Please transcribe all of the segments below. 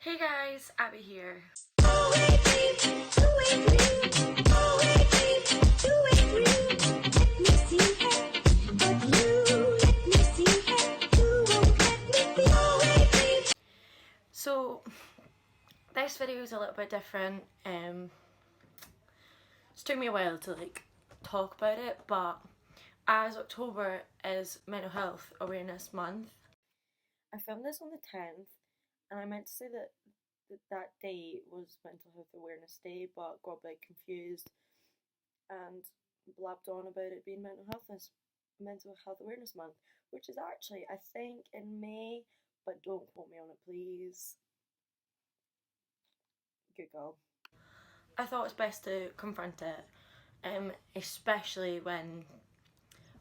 Hey guys, Abby here. So this video is a little bit different. It's took me a while to talk about it, but as October is Mental Health Awareness Month, I filmed this on the 10th, and I meant to say that that day was Mental Health Awareness Day, but got a bit confused and blabbed on about it being Mental Health Awareness Month, which is actually, I think, in May, but don't quote me on it, please. Good girl. I thought it's best to confront it, especially when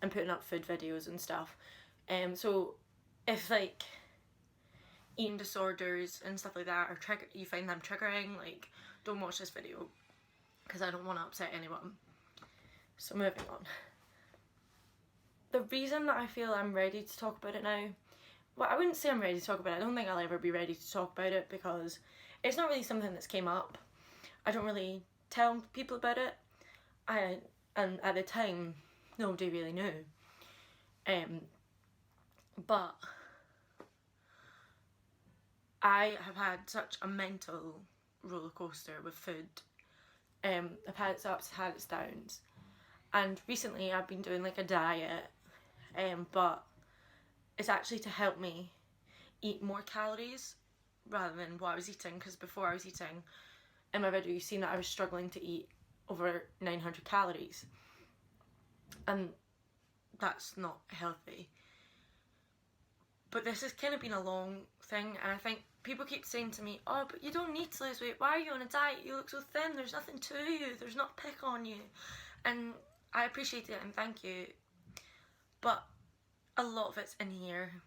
I'm putting up food videos and stuff. So if eating disorders and stuff like that are you find them triggering, don't watch this video because I don't want to upset anyone. So moving on. The reason that I feel I'm ready to talk about it now, well, I wouldn't say I'm ready to talk about it. I don't think I'll ever be ready to talk about it because it's not really something that's came up. I don't really tell people about it. And at the time, nobody really knew. But I have had such a mental roller coaster with food. I've had its ups, had its downs. And recently I've been doing a diet, but it's actually to help me eat more calories rather than what I was eating, because before I was eating, in my video you've seen that I was struggling to eat over 900 calories, and that's not healthy. But this has kind of been a long thing, and I think people keep saying to me, oh, but you don't need to lose weight, why are you on a diet, you look so thin, there's nothing to you, there's not a pick on you. And I appreciate it and thank you, but a lot of it's in here.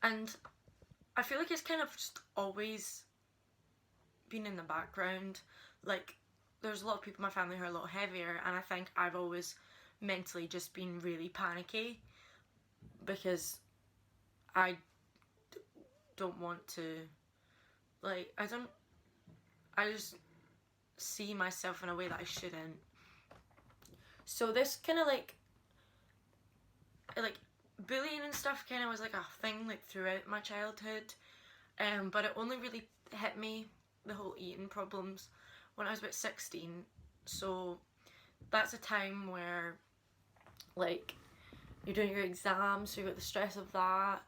And I feel like it's kind of just always been in the background. There's a lot of people in my family who are a lot heavier, and I think I've always mentally just been really panicky because I don't want to, I just see myself in a way that I shouldn't. So this kind of bullying and stuff kind of was a thing throughout my childhood, but it only really hit me, the whole eating problems, when I was about 16. So that's a time where you're doing your exams, so you got the stress of that.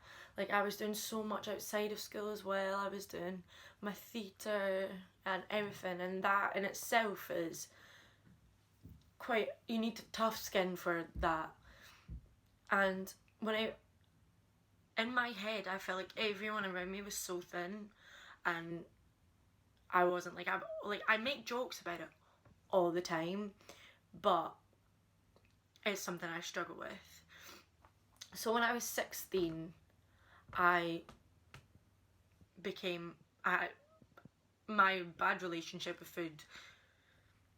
I was doing so much outside of school as well. I was doing my theatre and everything, and that in itself is quite, you need tough skin for that. And in my head, I felt like everyone around me was so thin, and I wasn't. I make jokes about it all the time, but it's something I struggle with. So when I was 16, my bad relationship with food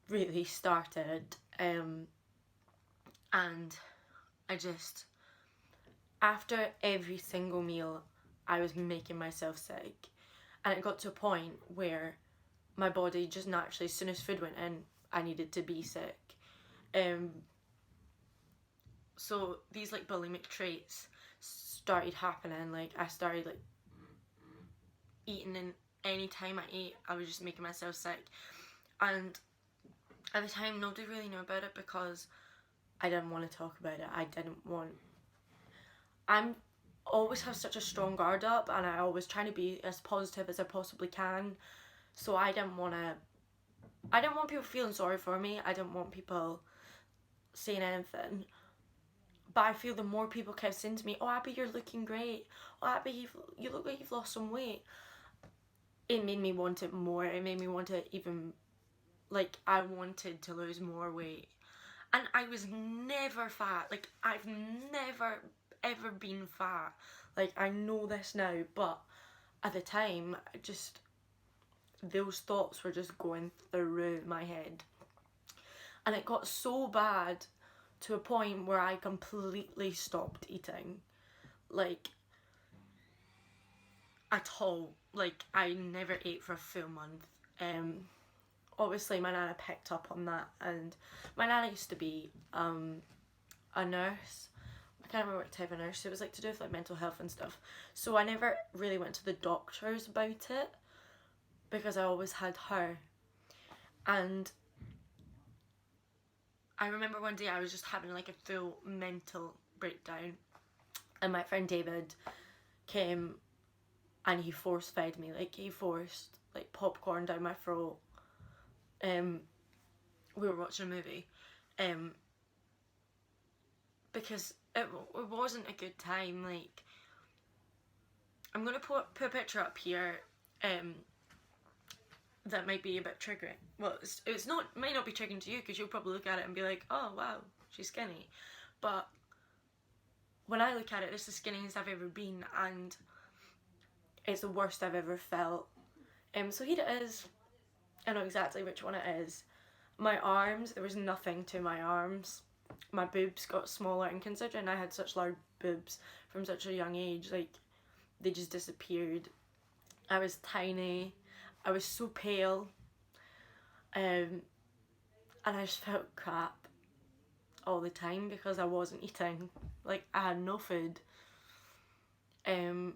really started, and I just, after every single meal, I was making myself sick, and it got to a point where my body just naturally, as soon as food went in, I needed to be sick. So these bulimic traits started happening. I started eating, and any time I ate I was just making myself sick, and at the time nobody really knew about it because I didn't want to talk about it. I'm always have such a strong guard up, and I always try to be as positive as I possibly can, so I didn't want people feeling sorry for me. I didn't want people saying anything. But I feel the more people kept saying to me, oh Abby, you're looking great, oh Abby, you look like you've lost some weight, it made me want it more. It made me want to even, I wanted to lose more weight. And I was never fat. I've never ever been fat. I know this now, but at the time, those thoughts were just going through my head. And it got so bad to a point where I completely stopped eating. at all. Like, I never ate for a full month. Obviously my nana picked up on that, and my nana used to be a nurse. I can't remember what type of nurse. It was like to do with like mental health and stuff. So I never really went to the doctors about it because I always had her. And I remember one day I was just having like a full mental breakdown, and my friend David came and he force fed me. Like, he forced like popcorn down my throat. We were watching a movie, because it wasn't a good time. Like, I'm gonna put a picture up here, that might be a bit triggering. Well, it's not, might not be triggering to you, because you'll probably look at it and be like, oh wow, she's skinny. But when I look at it, it's the skinniest I've ever been, and it's the worst I've ever felt. So here it is. I know exactly which one it is. My arms, there was nothing to my arms. My boobs got smaller, and considering I had such large boobs from such a young age, like, they just disappeared. I was tiny. I was so pale. And I just felt crap all the time because I wasn't eating. Like, I had no food. And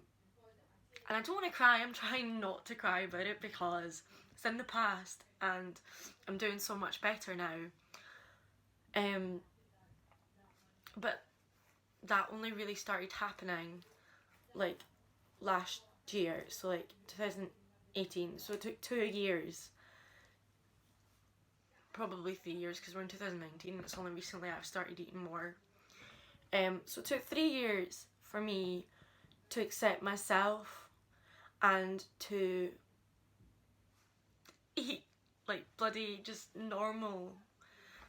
I don't want to cry. I'm trying not to cry about it because it's in the past and I'm doing so much better now. But that only really started happening like last year, so like 2018. So it took 2 years, probably 3 years, because we're in 2019. It's only recently I've started eating more. So it took 3 years for me to accept myself and to eat like bloody just normal,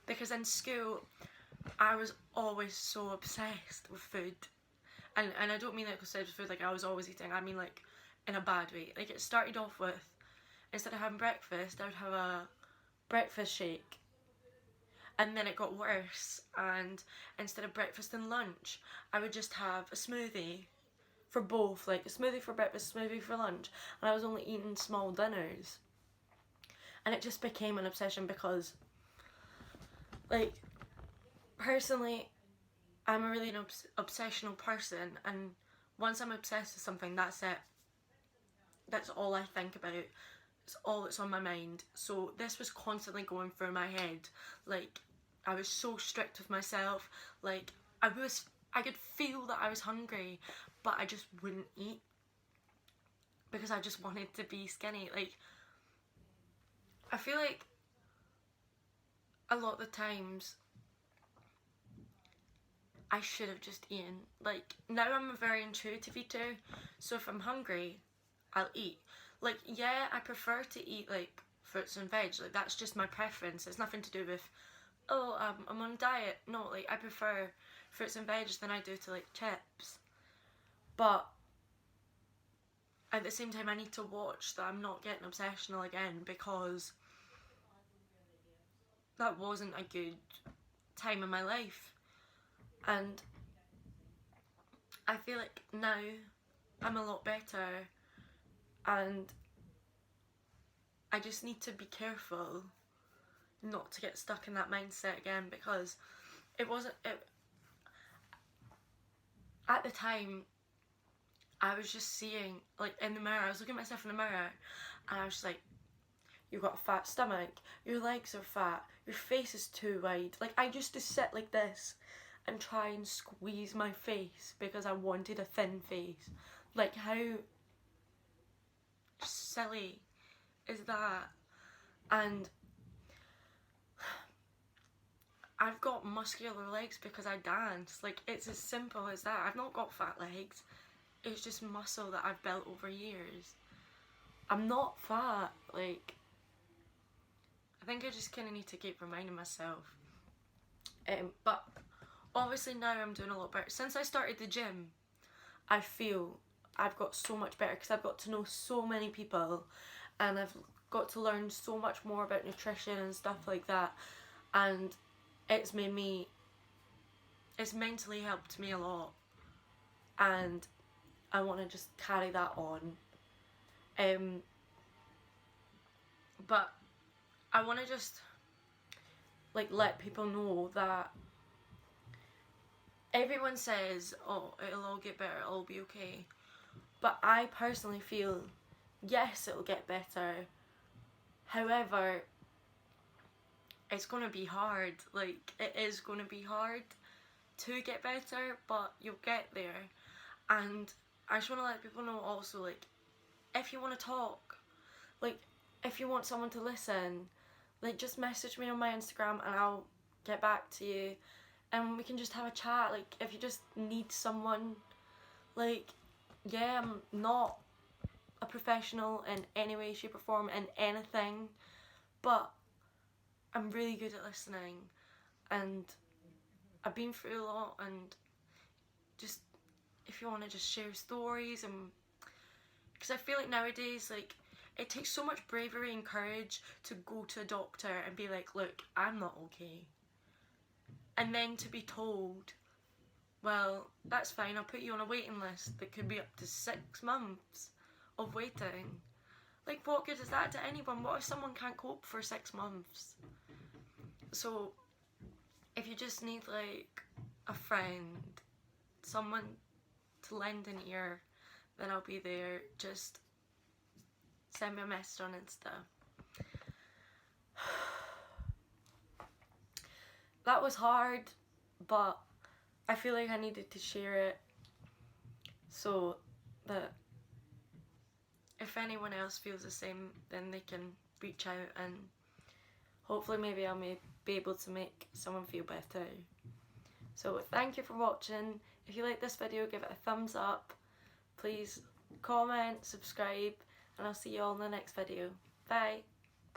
because in school I was always so obsessed with food, and I don't mean like obsessed with food like I was always eating. I mean like in a bad way. Like, it started off with, instead of having breakfast, I would have a breakfast shake, and then it got worse, and instead of breakfast and lunch I would just have a smoothie for both, like a smoothie for breakfast, smoothie for lunch, and I was only eating small dinners. And it just became an obsession because, like, personally, I'm a really obsessional person, and once I'm obsessed with something, that's it. That's all I think about. It's all that's on my mind. So this was constantly going through my head. Like, I was so strict with myself. Like, I could feel that I was hungry, but I just wouldn't eat because I just wanted to be skinny. Like, I feel like a lot of the times I should have just eaten. Like, now I'm a very intuitive eater, so if I'm hungry, I'll eat. Like, yeah, I prefer to eat like fruits and veg. Like, that's just my preference. It's nothing to do with, oh, I'm on a diet. No, like, I prefer fruits and veg than I do to like chips. But at the same time, I need to watch that I'm not getting obsessional again, because that wasn't a good time in my life. And I feel like now I'm a lot better, and I just need to be careful not to get stuck in that mindset again, because it wasn't, at the time I was just seeing, like, in the mirror, I was looking at myself in the mirror and I was just like, you've got a fat stomach, your legs are fat, your face is too wide. Like, I used to sit like this and try and squeeze my face because I wanted a thin face. Like, how silly is that? And I've got muscular legs because I dance. Like, it's as simple as that. I've not got fat legs. It's just muscle that I've built over years. I'm not fat. Like, I think I just kind of need to keep reminding myself. But obviously now I'm doing a lot better. Since I started the gym, I feel I've got so much better because I've got to know so many people, and I've got to learn so much more about nutrition and stuff like that, and it's mentally helped me a lot, and I want to just carry that on. But I want to just like let people know that everyone says, oh, it'll all get better, it'll all be okay. But I personally feel, yes, it'll get better. However, it's going to be hard. Like, it is going to be hard to get better, but you'll get there. And I just want to let people know also, like, if you want to talk, like, if you want someone to listen, like, just message me on my Instagram and I'll get back to you. And we can just have a chat. Like, if you just need someone, like, yeah, I'm not a professional in any way, shape or form in anything, but I'm really good at listening, and I've been through a lot. And just, if you want to just share stories, and because I feel like nowadays, like, it takes so much bravery and courage to go to a doctor and be like, look, I'm not okay, and then to be told, well, that's fine, I'll put you on a waiting list that could be up to 6 months of waiting. Like, what good is that to anyone? What if someone can't cope for 6 months? So, if you just need, like, a friend, someone to lend an ear, then I'll be there. Just send me a message on Insta. That was hard, but I feel like I needed to share it so that if anyone else feels the same, then they can reach out, and hopefully maybe I may be able to make someone feel better. So thank you for watching. If you like this video, give it a thumbs up. Please comment, subscribe, and I'll see you all in the next video. Bye!